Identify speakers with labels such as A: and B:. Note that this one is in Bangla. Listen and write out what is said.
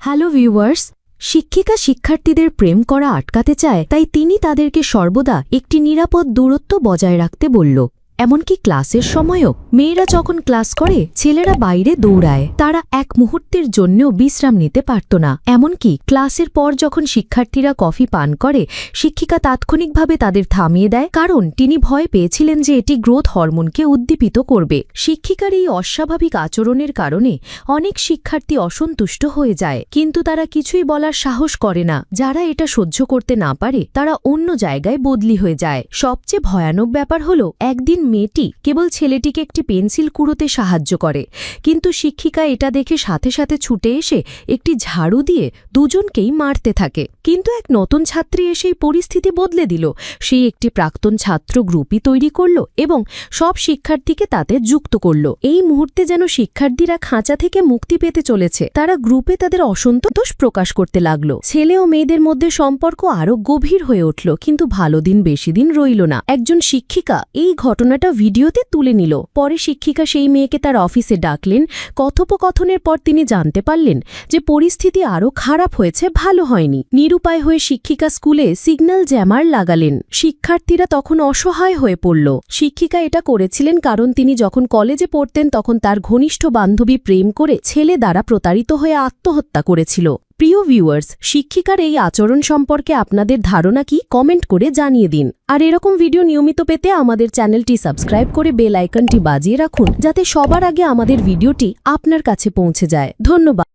A: হ্যালো ভিউয়ার্স, শিক্ষিকা শিক্ষার্থীদের প্রেম করা আটকাতে চায়, তাই তিনি তাদেরকে সর্বদা একটি নিরাপদ দূরত্ব বজায় রাখতে বলল। এমনকি ক্লাসের সময়ও মেয়েরা যখন ক্লাস করে ছেলেরা বাইরে দৌড়ায়, তারা এক মুহূর্তের জন্যও বিশ্রাম নিতে পারত না। এমনকি ক্লাসের পর যখন শিক্ষার্থীরা কফি পান করে, শিক্ষিকা তাৎক্ষণিকভাবে তাদের থামিয়ে দেয়, কারণ তিনি ভয় পেয়েছিলেন যে এটি গ্রোথ হরমোনকে উদ্দীপিত করবে। শিক্ষিকার এই অস্বাভাবিক আচরণের কারণে অনেক শিক্ষার্থী অসন্তুষ্ট হয়ে যায়, কিন্তু তারা কিছুই বলার সাহস করে না। যারা এটা সহ্য করতে না পারে তারা অন্য জায়গায় বদলি হয়ে যায়। সবচেয়ে ভয়ানক ব্যাপার হলো, একদিন মেয়েটি কেবল ছেলেটিকে একটি পেন্সিল কুড়োতে সাহায্য করে, কিন্তু শিক্ষিকা এটা দেখে সাথে সাথে ছুটে এসে একটি ঝাড়ু দিয়ে দুজনকেই মারতে থাকে। কিন্তু এক নতুন ছাত্রী এসে পরিস্থিতি বদলে দিল। সেই একটি প্রাক্তন ছাত্র গ্রুপই তৈরি করল এবং সব শিক্ষার্থীকে তাতে যুক্ত করল। এই মুহূর্তে যেন শিক্ষার্থীরা খাঁচা থেকে মুক্তি পেতে চলেছে। তারা গ্রুপে তাদের অসন্তোষ প্রকাশ করতে লাগল। ছেলে ও মেয়েদের মধ্যে সম্পর্ক আরও গভীর হয়ে উঠল, কিন্তু ভালো দিন বেশি দিন রইল না। একজন শিক্ষিকা এই ঘটনাটা ভিডিওতে তুলে নিল। পরে শিক্ষিকা সেই মেয়েকে তার অফিসে ডাকলেন। কথোপকথনের পর তিনি জানতে পারলেন যে পরিস্থিতি আরও খারাপ হয়েছে, ভালো হয়নি। নিরুপায় হয়ে শিক্ষিকা স্কুলে সিগন্যাল জ্যামার লাগালেন। শিক্ষার্থীরা তখন অসহায় হয়ে পড়ল। শিক্ষিকা এটা করেছিলেন কারণ তিনি যখন কলেজে পড়তেন তখন তার ঘনিষ্ঠ বান্ধবী প্রেম করে ছেলে দ্বারা প্রতারিত হয়ে আত্মহত্যা করেছিল। প্রিয় ভিউয়ার্স, শিক্ষিকার এই আচরণ সম্পর্কে আপনাদের ধারণা কি? কমেন্ট করে জানিয়ে দিন। আর এরকম ভিডিও নিয়মিত পেতে আমাদের চ্যানেলটি সাবস্ক্রাইব করে বেল আইকনটি বাজিয়ে রাখুন, যাতে সবার আগে আমাদের ভিডিওটি আপনার কাছে পৌঁছে যায়। ধন্যবাদ।